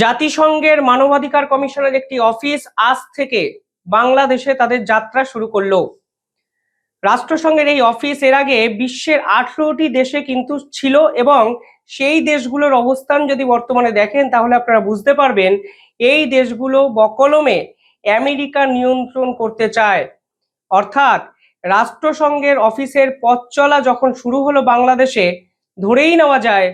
জাতিসংঘের মানবাধিকার কমিশনের একটি অফিস আজ থেকে বাংলাদেশে তাদের যাত্রা শুরু করলো। রাষ্ট্রসংঘের এই অফিস এর আগে বিশ্বের 18টি দেশে কিন্তু ছিল, এবং সেই দেশগুলোর অবস্থান যদি বর্তমানে দেখেন তাহলে আপনারা বুঝতে পারবেন এই দেশগুলো বকলমে আমেরিকা নিয়ন্ত্রণ করতে চায়। অর্থাৎ রাষ্ট্রসংঘের অফিসের পথ চলা যখন শুরু হলো বাংলাদেশে, ধরেই নেওয়া যায়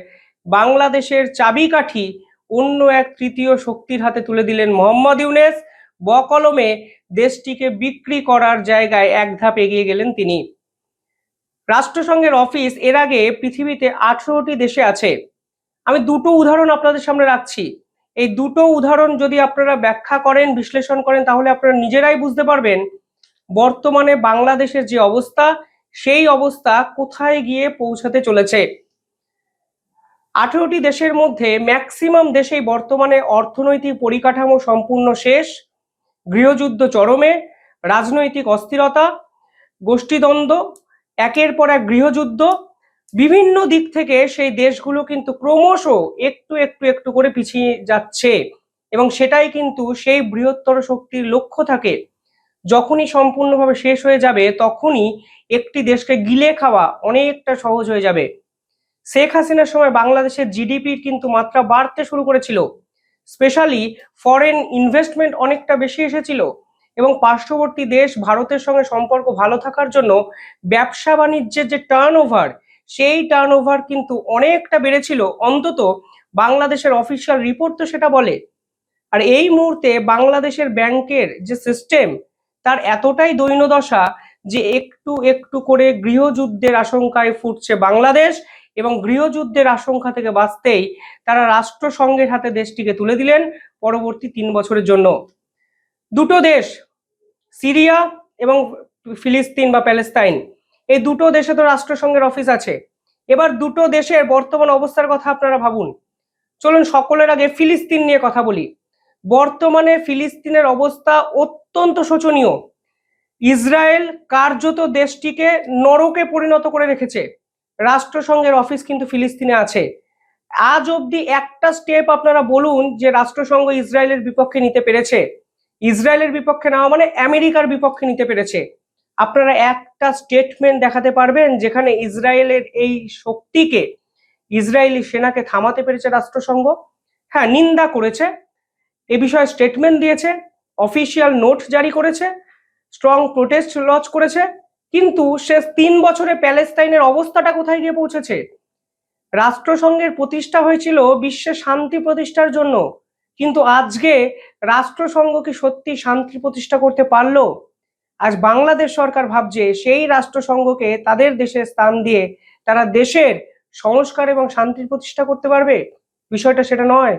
বাংলাদেশের চাবিকাঠি অন্য এক তৃতীয় শক্তির হাতে তুলে দিলেন মোহাম্মদ ইউনূস। বকলমে দেশটিকে বিক্রি করার জায়গায় এক ধাপ এগিয়ে গেলেন তিনি। রাষ্ট্রসংঘের অফিস এর আগে পৃথিবীতে 18টি দেশে আছে। আমি দুটো উদাহরণ আপনাদের সামনে রাখছি। এই দুটো উদাহরণ যদি আপনারা ব্যাখ্যা করেন, বিশ্লেষণ করেন, তাহলে আপনারা নিজেরাই বুঝতে পারবেন বর্তমানে বাংলাদেশের যে অবস্থা, সেই অবস্থা কোথায় গিয়ে পৌঁছাতে চলেছে। 18টি দেশের মধ্যে ম্যাক্সিমাম দেশেই বর্তমানে অর্থনৈতিক পরিকাঠামো সম্পূর্ণ শেষ, গৃহযুদ্ধ চরমে, রাজনৈতিক অস্থিরতা, গোষ্ঠীদ্বন্দ্ব, একের পর এক গৃহযুদ্ধ, বিভিন্ন দিক থেকে সেই দেশগুলো কিন্তু ক্রমশ একটু একটু একটু করে পিছিয়ে যাচ্ছে। এবং সেটাই কিন্তু সেই বৃহত্তর শক্তির লক্ষ্য থাকে। যখনই সম্পূর্ণভাবে শেষ হয়ে যাবে তখনই একটি দেশকে গিলে খাওয়া অনেকটা সহজ হয়ে যাবে। শেখ হাসিনার সময় বাংলাদেশের জিডিপির কিন্তু মাত্রা বাড়তে শুরু করেছিল, স্পেশালি ফরেন ইনভেস্টমেন্ট অনেকটা বেশি এসেছিল, এবং পার্শ্ববর্তী দেশ ভারতের সঙ্গে সম্পর্ক ভালো থাকার জন্য ব্যবসা বাণিজ্যের যে টার্নওভার, সেই টার্নওভার কিন্তু অনেকটা বেড়েছিল। অন্তত বাংলাদেশের অফিসিয়াল রিপোর্ট তো সেটা বলে। আর এই মুহূর্তে বাংলাদেশের ব্যাংকের যে সিস্টেম, তার এতটাই দৈন্যদশা যে একটু একটু করে গৃহযুদ্ধের আশঙ্কায় ফুটছে বাংলাদেশ, এবং গৃহযুদ্ধের আশঙ্কা থেকে বাঁচতেই তারা রাষ্ট্রসংঘের হাতে দেশটিকে তুলে দিলেন পরবর্তী 3 বছরের জন্য। দুটো দেশ, সিরিয়া এবং ফিলিস্তিন বা প্যালেস্তাইন, এই দুটো দেশে তো রাষ্ট্রসংঘের অফিস আছে। এবার দুটো দেশের বর্তমান অবস্থার কথা আপনারা ভাবুন। চলুন সকলের আগে ফিলিস্তিন নিয়ে কথা বলি। বর্তমানে ফিলিস্তিনের অবস্থা অত্যন্ত শোচনীয়। ইসরায়েল কার্যত দেশটিকে নরকে পরিণত করে রেখেছে। রাষ্ট্রসংঘের অফিস কিন্তু ফিলিস্তিনে আছে। আজ অবধি একটা স্টেপ আপনারা বলুন যে রাষ্ট্রসংঘ ইসরায়েলের বিপক্ষে নিতে পেরেছে। ইসরায়েলের বিপক্ষে নেওয়া মানে আমেরিকার বিপক্ষে নিতে পেরেছে। আপনারা একটা স্টেটমেন্ট দেখাতে পারবেন যেখানে ইসরায়েলের এই শক্তিকে, ইসরায়েলি সেনাকে থামাতে পেরেছে রাষ্ট্রসংঘ? হ্যাঁ, নিন্দা করেছে, এ বিষয়ে স্টেটমেন্ট দিয়েছে, অফিসিয়াল নোট জারি করেছে, স্ট্রং প্রোটেস্ট লঞ্চ করেছে, কিন্তু শেষ 3 বছরে প্যালেস্তাইনের অবস্থাটা কোথায় গিয়ে পৌঁছেছে? রাষ্ট্রসংঘের প্রতিষ্ঠা হয়েছিল বিশ্বে শান্তি প্রতিষ্ঠার জন্য, কিন্তু আজকে রাষ্ট্রসংঘ কি সত্যি শান্তি প্রতিষ্ঠা করতে পারলো? আজ বাংলাদেশ সরকার ভাবছে সেই রাষ্ট্রসংঘকে তাদের দেশে স্থান দিয়ে তারা দেশের সংস্কার এবং শান্তির প্রতিষ্ঠা করতে পারবে। বিষয়টা সেটা নয়।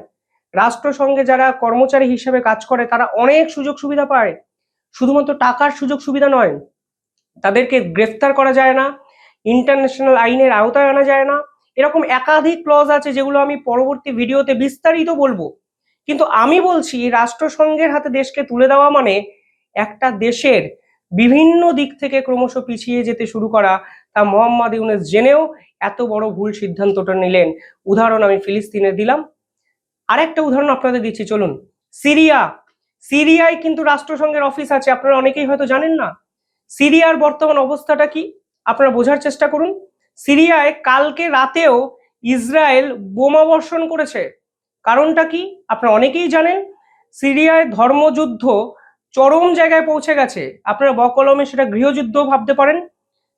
রাষ্ট্রসংঘে যারা কর্মচারী হিসেবে কাজ করে তারা অনেক সুযোগ সুবিধা পায়, শুধুমাত্র টাকার সুযোগ সুবিধা নয়, তাদেরকে গ্রেফতার করা যায় না, ইন্টারন্যাশনাল আইনের আওতায় আনা যায় না, এরকম একাধিক ক্লজ আছে যেগুলো আমি পরবর্তী ভিডিওতে বিস্তারিত বলবো। কিন্তু আমি বলছি রাষ্ট্রসংঘের হাতে দেশকে তুলে দেওয়া মানে একটা দেশের বিভিন্ন দিক থেকে ক্রমশ পিছিয়ে যেতে শুরু করা। তা মোহাম্মদ ইউনূস জেনেও এত বড় ভুল সিদ্ধান্তটা নিলেন। উদাহরণ আমি ফিলিস্তিনে দিলাম, আরেকটা উদাহরণ আপনাদের দিচ্ছি, চলুন। সিরিয়া, সিরিয়ায় কিন্তু রাষ্ট্রসংঘের অফিস আছে, আপনারা অনেকেই হয়তো জানেন না। সিরিয়ার বর্তমান অবস্থাটা কি আপনারা বোঝার চেষ্টা করুন। সিরিয়ায় কালকে রাতেও ইসরায়েল বোমা বর্ষণ করেছে। কারণটা কি আপনারা অনেকেই জানেন। সিরিয়ায় ধর্মযুদ্ধ চরম জায়গায় পৌঁছে গেছে, আপনারা বকলমে সেটা গৃহযুদ্ধ ভাবতে পারেন।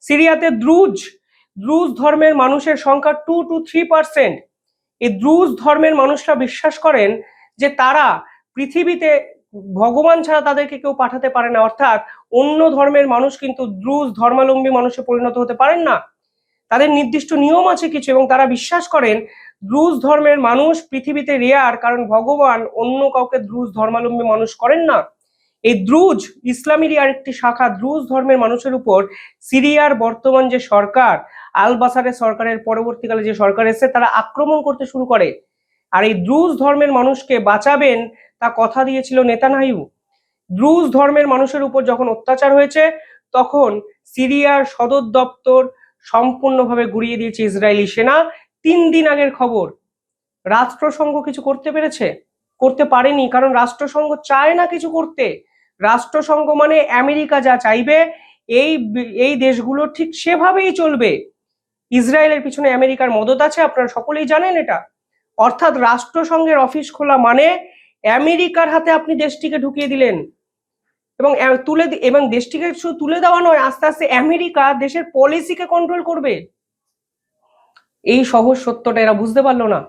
সিরিয়াতে দ্রুজ ধর্মের মানুষের সংখ্যা 2 to 3%। এই দ্রুজ ধর্মের মানুষরা বিশ্বাস করেন যে তারা পৃথিবীতে ভগবান ছাড়া তাদেরকে কেউ পাঠাতে পারে না, অর্থাৎ অন্য ধর্মের মানুষ কিন্তু দ্রুজ ধর্মাবলম্বী মানুষে পরিণত হতে পারেন না। তাদের নির্দিষ্ট নিয়ম আছে কিছু, এবং তারা বিশ্বাস করেন দ্রুজ ধর্মের মানুষ পৃথিবীতে রেয়ার, কারণ ভগবান অন্য কাউকে দ্রুজ ধর্মাবলম্বী মানুষ করেন না। এই দ্রুজ ইসলামেরই আরেকটি শাখা। দ্রুজ ধর্মের মানুষের উপর সিরিয়ার বর্তমান যে সরকার, আল বাসারের সরকারের পরবর্তীকালে যে সরকার এসে তারা আক্রমণ করতে শুরু করে। আর এই দ্রুজ ধর্মের মানুষকে বাঁচাবেন তা কথা দিয়েছিল নেতানিয়াহু। দ্রুজ ধর্মের মানুষের উপর যখন অত্যাচার হয়েছে তখন সিরিয়ার সদর দপ্তর সম্পূর্ণভাবে গুড়িয়ে দিয়েছে ইসরায়েলি সেনা। 3 দিন আগের খবর। রাষ্ট্রসংঘ কিছু করতে পেরেছে? করতে পারেনি, কারণ রাষ্ট্রসংঘ চায় না কিছু করতে। রাষ্ট্রসংঘ মানে আমেরিকা যা চাইবে এই এই দেশগুলো ঠিক সেভাবেই চলবে। ইসরায়েলের পিছনে আমেরিকার মদত আছে, আপনারা সকলেই জানেন এটা। অর্থাৎ রাষ্ট্রসংঘের অফিস খোলা মানে আমেরিকার হাতে আপনি দেশটিকে ঢুকিয়ে দিলেন, এবং দেশটিকে শুধু তুলে দেওয়া নয়, আস্তে আস্তে আমেরিকা দেশের পলিসিকে কন্ট্রোল করবে। এই সহজ সত্যটা এরা বুঝতে পারলো না।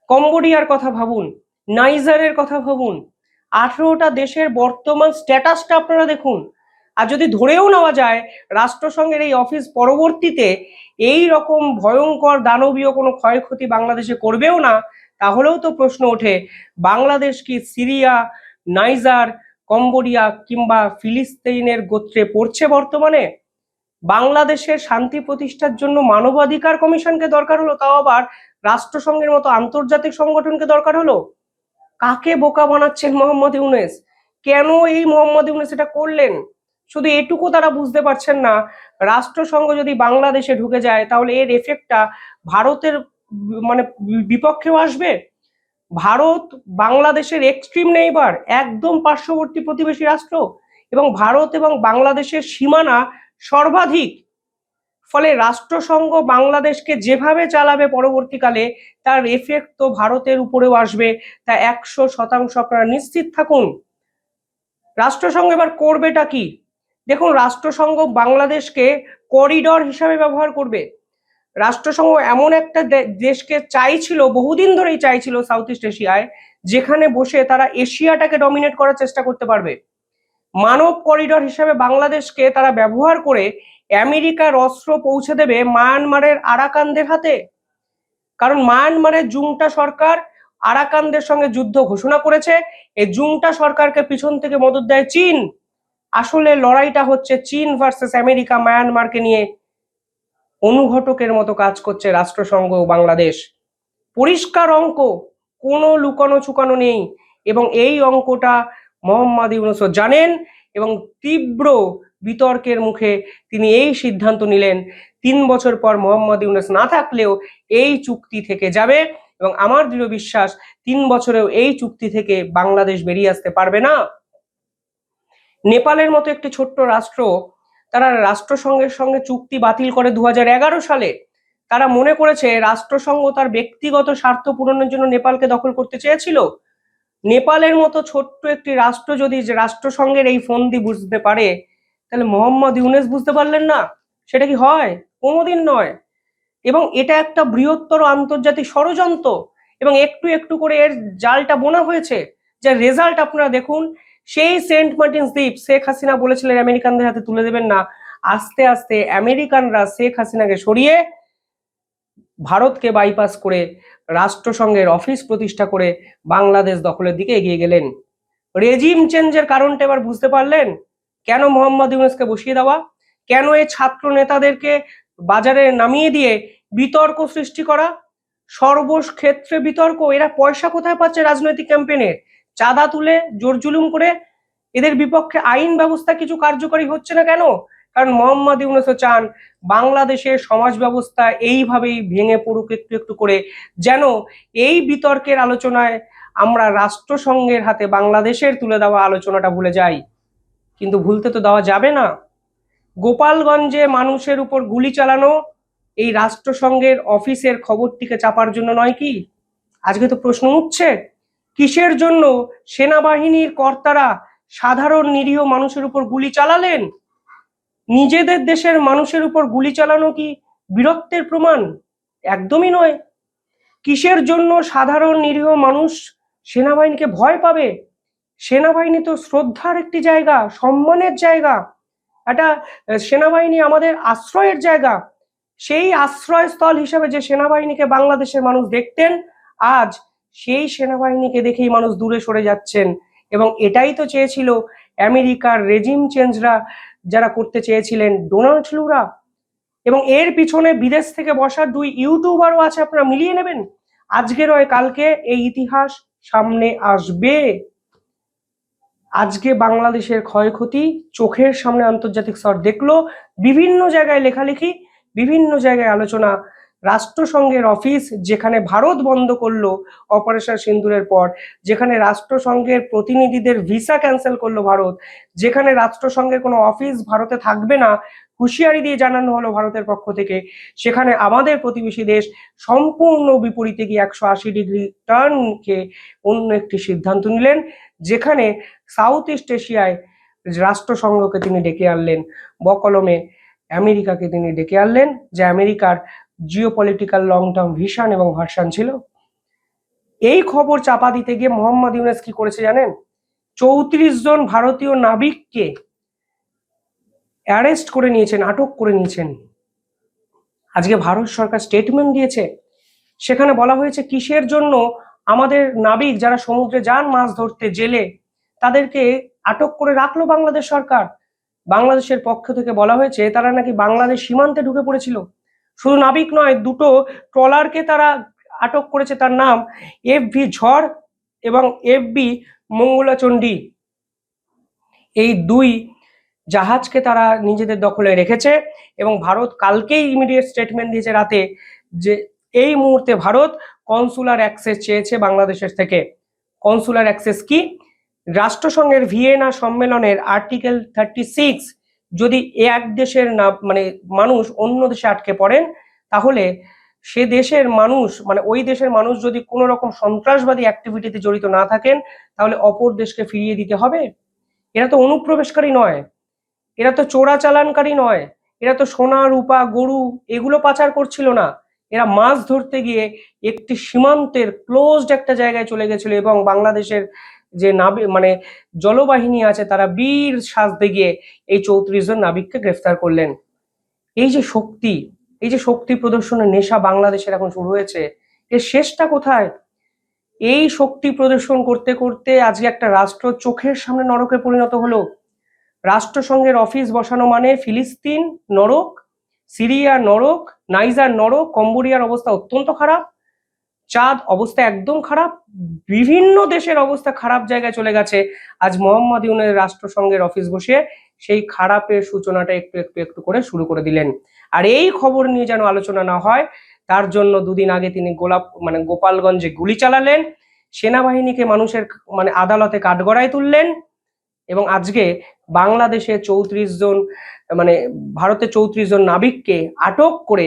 কম্বোডিয়ার কথা ভাবুন, নাইজারের কথা ভাবুন, 18টা দেশের বর্তমান স্ট্যাটাসটা আপনারা দেখুন। আর যদি ধরেও নেওয়া যায় রাষ্ট্রসংঘের এই অফিস পরবর্তীতে এই রকম ভয়ঙ্কর দানবীয় কোনো ক্ষয়ক্ষতি বাংলাদেশে করবেও না, তাহলেও তো প্রশ্ন ওঠে, বাংলাদেশ কি সিরিয়া, নাইজার, কম্বোডিয়া কিংবা ফিলিস্তিনের গোত্রে পড়ছে বর্তমানে? বাংলাদেশের শান্তি প্রতিষ্ঠার জন্য মানবাধিকার কমিশনকে দরকার হলো, তাও আবার রাষ্ট্রসংঘের মতো আন্তর্জাতিক সংগঠনকে দরকার হলো। কাকে বোকা বানাচ্ছেন মোহাম্মদ ইউনূস? কেন এই মোহাম্মদ ইউনূস এটা করলেন? শুধু এটুকু তারা বুঝতে পারছেন না, রাষ্ট্রসংঘ যদি বাংলাদেশে ঢুকে যায় তাহলে এর এফেক্টটা ভারতের মানে বিপক্ষেও আসবে। ভারত বাংলাদেশের এক্সট্রিম নেইবার, একদম পার্শ্ববর্তী প্রতিবেশী রাষ্ট্র, এবং ভারত এবং বাংলাদেশের সীমানা সর্বাধিক। ফলে রাষ্ট্রসংঘ বাংলাদেশকে যেভাবে চালাবে পরবর্তীকালে তার এফেক্ট তো ভারতের উপরেও আসবে, তা 100% আপনারা নিশ্চিত থাকুন। রাষ্ট্রসংঘ এবার করবেটা কি দেখুন, রাষ্ট্রসংঘ বাংলাদেশকে করিডর হিসাবে ব্যবহার করবে। রাষ্ট্রসংঘ এমন একটা দেশকে চাইছিল, বহুদিন ধরেই চাইছিল সাউথ ইস্ট এশিয়ায়, যেখানে বসে তারা এশিয়াটাকে ডমিনেট করার চেষ্টা করতে পারবে। মানব করিডর হিসেবে বাংলাদেশকে তারা ব্যবহার করে আমেরিকার অস্ত্র পৌঁছে দেবে মায়ানমারের আরাকানদের হাতে। কারণ মায়ানমারের জুংটা সরকার আরাকানদের সঙ্গে যুদ্ধ ঘোষণা করেছে, এই জুংটা সরকারকে পিছন থেকে মদত দেয় চীন। আসলে লড়াইটা হচ্ছে চীন ভার্সেস আমেরিকা মায়ানমারকে নিয়ে। অনুঘটকের মতো কাজ করছে রাষ্ট্রসংঘ বাংলাদেশ। পরিষ্কার অঙ্ক, কোনো লুকানো চুকানো নেই, এবং এই অঙ্কটা মোহাম্মদ ইউনূস জানেন, এবং তীব্র বিতর্কের মুখে তিনি এই সিদ্ধান্ত নিলেন 3 বছর পর মোহাম্মদ ইউনূস না থাকলেও এই চুক্তি থেকে যাবে, এবং আমার দৃঢ় বিশ্বাস 3 বছরেও এই চুক্তি থেকে বাংলাদেশ বেরিয়ে আসতে পারবে না। নেপালের মতো একটি ছোট্ট রাষ্ট্র, তারা রাষ্ট্রসংঘের সঙ্গে চুক্তি বাতিল করে 2011 সালে। তারা মনে করেছে রাষ্ট্রসংঘ তার ব্যক্তিগত স্বার্থ পূরণের জন্য নেপালকে দখল করতে চেয়েছিল। নেপালের মতো ছোট্ট একটি রাষ্ট্র যদি রাষ্ট্রসংঘের এই ফন্দি বুঝতে পারে, তাহলে মোহাম্মদ ইউনূস বুঝতে পারলেন না? সেটা কি হয়? কোনোদিন নয়। এবং এটা একটা বৃহত্তর আন্তর্জাতিক ষড়যন্ত্র, এবং একটু একটু করে এর জালটা বোনা হয়েছে, যে রেজাল্ট আপনারা দেখুন। সেই সেন্ট মার্টিনস দ্বীপ শেখ হাসিনা বলেছিলেন আমেরিকানদের হাতে তুলে দেবেন না, আস্তে আস্তে আমেরিকানরা শেখ হাসিনাকে সরিয়ে ভারতকে বাইপাস করে রাষ্ট্রসংঘের অফিস প্রতিষ্ঠা করে বাংলাদেশ দখলের দিকে এগিয়ে গেলেন। রেজিম চেঞ্জের কারণটা এবার বুঝতে পারলেন? কেন মোহাম্মদ ইউনূসকে বসিয়ে দেওয়া, কেন এই ছাত্র নেতাদেরকে বাজারে নামিয়ে দিয়ে বিতর্ক সৃষ্টি করা, সর্বক্ষেত্রে বিতর্ক। এরা পয়সা কোথায় পাচ্ছে রাজনৈতিক ক্যাম্পেনের? চাঁদা তুলে, জোর জুলুম করে। এদের বিপক্ষে আইন ব্যবস্থা কিছু কার্যকরী হচ্ছে না কেন? কারণ মোহাম্মদ ইউনূস চান বাংলাদেশের সমাজ ব্যবস্থা এইভাবেই ভেঙে পড়ুক একটু একটু করে, যেন এই বিতর্কের আলোচনায় আমরা রাষ্ট্রসংঘের হাতে বাংলাদেশের তুলে দেওয়া আলোচনাটা ভুলে যাই। কিন্তু ভুলতে তো দেওয়া যাবে না। গোপালগঞ্জে মানুষের উপর গুলি চালানো এই রাষ্ট্রসংঘের অফিসের খবরটিকে চাপার জন্য নয় কি? আজকে তো প্রশ্ন উঠছে, কিসের জন্য সেনাবাহিনীর কর্তারা সাধারণ নিরীহ মানুষের উপর গুলি চালালেন? নিজেদের দেশের মানুষের উপর গুলি চালানো কি বীরত্বের প্রমাণ? একদমই নয়। কিসের জন্য সাধারণ নিরীহ মানুষ সেনাবাহিনীকে ভয় পাবে? সেনাবাহিনী তো শ্রদ্ধার একটি জায়গা, সম্মানের জায়গা, একটা সেনাবাহিনী আমাদের আশ্রয়ের জায়গা। সেই আশ্রয়স্থল হিসেবে যে সেনাবাহিনীকে বাংলাদেশের মানুষ দেখতেন, আজ সেই সেনাবাহিনীকে দেখেই মানুষ দূরে সরে যাচ্ছেন। এবং এটাই তো চেয়েছিল আমেরিকার রেজিম চেঞ্জরা, যারা করতে চেয়েছিলেন ডোনাল্ড লুরা। এবং এর পিছনে বিদেশ থেকে বসা 2 ইউটিউবারও আছে, আপনারা মিলিয়ে নেবেন। আজকে নয় কালকে এই ইতিহাস সামনে আসবে। আজকে বাংলাদেশের ক্ষয়ক্ষতি চোখের সামনে আন্তর্জাতিক স্তর দেখলো, বিভিন্ন জায়গায় লেখালেখি, বিভিন্ন জায়গায় আলোচনা, রাষ্ট্রসংঘের অফিস যেখানে ভারত বন্ধ করলো অপারেশন সিন্দুরের পর, যেখানে রাষ্ট্রসংঘের প্রতিনিধিদের ভিসা ক্যান্সেল করলো ভারত, যেখানে রাষ্ট্রসংঘের কোনো অফিস ভারতে থাকবে না হুঁশিয়ারি দিয়ে জানানো হলো ভারতের পক্ষ থেকে, সেখানে আমাদের প্রতিবেশী দেশ সম্পূর্ণ বিপরীতে গিয়ে 180 ডিগ্রি টার্ন খেয়ে অন্য একটি সিদ্ধান্ত নিলেন, যেখানে সাউথ ইস্ট এশিয়ায় রাষ্ট্রসংঘকে তিনি ডেকে আনলেন, বকলমে আমেরিকাকে তিনি ডেকে আনলেন, যে আমেরিকার জিওপলিটিক্যাল লং টার্ম ভিশন এবং ভার্সন ছিল। এই খবর চাপা দিতে গিয়ে মোহাম্মদ ইউনূস কি করেছে জানেন? 34 জন ভারতীয় নাবিককে অ্যারেস্ট করে নিয়েছেন, আটক করে নিয়েছেন। আজকে ভারত সরকার স্টেটমেন্ট দিয়েছে, সেখানে বলা হয়েছে কিসের জন্য আমাদের নাবিক যারা সমুদ্রে যান মাছ ধরতে জেলে, তাদেরকে আটক করে রাখলো বাংলাদেশ সরকার। বাংলাদেশের পক্ষ থেকে বলা হয়েছে তারা নাকি বাংলাদেশ সীমান্তে ঢুকে পড়েছিল। শুধু নাবিক নয়, দুটো ট্রলারকে তারা আটক করেছে, তার নাম FV ঝড় এবং FB মঙ্গলাচণ্ডী। এই দুই জাহাজকে তারা নিজেদের দখলে রেখেছে এবং ভারত কালকেই ইমিডিয়েট স্টেটমেন্ট দিয়েছে রাতে যে এই মুহূর্তে ভারত কনসুলার অ্যাক্সেস চেয়েছে বাংলাদেশের থেকে। কনসুলার অ্যাক্সেস কি? রাষ্ট্রসংঘের ভিয়েনা সম্মেলনের আর্টিকেল 36, যদি এক দেশের না মানে মানুষ অন্য দেশে আটকে পড়েন, তাহলে সে দেশের মানুষ মানে ওই দেশের মানুষ যদি কোনো রকম সন্ত্রাসবাদী অ্যাক্টিভিটিতে জড়িত না থাকেন, তাহলে অপর দেশকে ফিরিয়ে দিতে হবে। এরা তো অনুপ্রবেশকারী নয়, এরা তো চোরাচালানকারী নয়, এরা তো সোনা রূপা গরু এগুলো পাচার করছিল না, এরা মাছ ধরতে গিয়ে একটি সীমান্তের ক্লোজড একটা জায়গায় চলে গেছিল এবং বাংলাদেশের যে মানে জলবাহিনী আছে তারা বীর সাজতে গিয়ে এই 34 জন নাবিককে গ্রেফতার করলেন। এই যে শক্তি, এই যে শক্তি প্রদর্শনের নেশা বাংলাদেশের এখন শুরু হয়েছে, এর শেষটা কোথায়? এই শক্তি প্রদর্শন করতে করতে আজকে একটা রাষ্ট্র চোখের সামনে নরকে পরিণত হলো। রাষ্ট্রসংঘের অফিস বসানো মানে ফিলিস্তিন নরক, সিরিয়া নরক, নাইজার নরক, কম্বোডিয়ার অবস্থা অত্যন্ত খারাপ, চাঁদ অবস্থা একদম খারাপ, বিভিন্ন দেশের অবস্থা খারাপ জায়গায় চলে গেছে। আজ মোহাম্মদ ইউনূস রাষ্ট্রসংঘের অফিস বসে সেই খারাপের সূচনাটা একটু একটু একটু করে শুরু করে দিলেন। আর এই খবর নিয়ে যেন আলোচনা না হয়, তার জন্য দুদিন আগে তিনি গোপালগঞ্জে গুলি চালালেন, সেনাবাহিনীকে মানুষের আদালতে কাঠগড়ায় তুললেন এবং আজকে বাংলাদেশে 34 জন ভারতে 34 জন নাবিককে আটক করে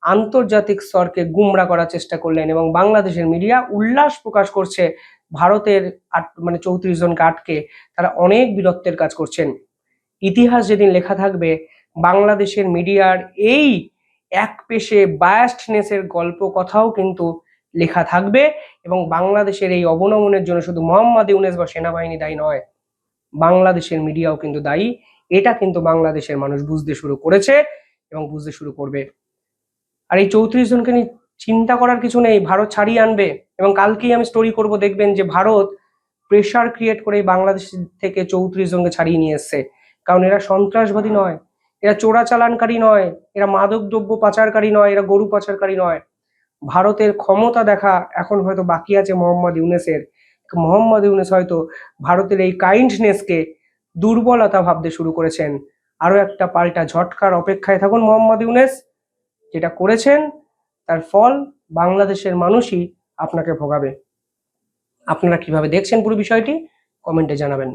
আন্তর্জাতিক স্তরকে গুমরা করার চেষ্টা করলেন এবং বাংলাদেশের মিডিয়া উল্লাস প্রকাশ করছে ভারতের 34 জনকে আটকে তারা অনেক বীরত্বের কাজ করছেন। ইতিহাস যেদিন লেখা থাকবে, বাংলাদেশের মিডিয়ার এই একপেশে বায়াসডনেসের গল্প কথাও কিন্তু লেখা থাকবে এবং বাংলাদেশের এই অবনমনের জন্য শুধু মোহাম্মদ ইউনূস বা সেনাবাহিনী দায়ী নয়, বাংলাদেশের মিডিয়াও কিন্তু দায়ী। এটা কিন্তু বাংলাদেশের মানুষ বুঝতে শুরু করেছে এবং বুঝতে শুরু করবে। আর এই 34 জনকে নিয়ে চিন্তা করার কিছু নেই, ভারত ছাড়িয়ে আনবে এবং কালকেই আমি স্টোরি করব, দেখবেন যে ভারত প্রেশার ক্রিয়েট করে বাংলাদেশ থেকে 34 জনকে ছাড়িয়ে নিয়ে এসছে। কারণ এরা সন্ত্রাসবাদী নয়, এরা চোরাচালানকারী নয়, এরা মাদক দ্রব্য পাচারকারী নয়, এরা গরু পাচারকারী নয়। ভারতের ক্ষমতা দেখা এখন হয়তো বাকি আছে মোহাম্মদ ইউনূসের। মোহাম্মদ ইউনূস হয়তো ভারতের এই কাইন্ডনেসকে দুর্বলতা ভাবতে শুরু করেছেন। আরো একটা পাল্টা ঝটকার অপেক্ষায় থাকুন মোহাম্মদ ইউনূস। যেটা করেছেন তার ফল বাংলাদেশের মানুষই আপনাকে ভোগাবে। আপনারা কিভাবে দেখছেন পুরো বিষয়টি কমেন্টে জানাবেন।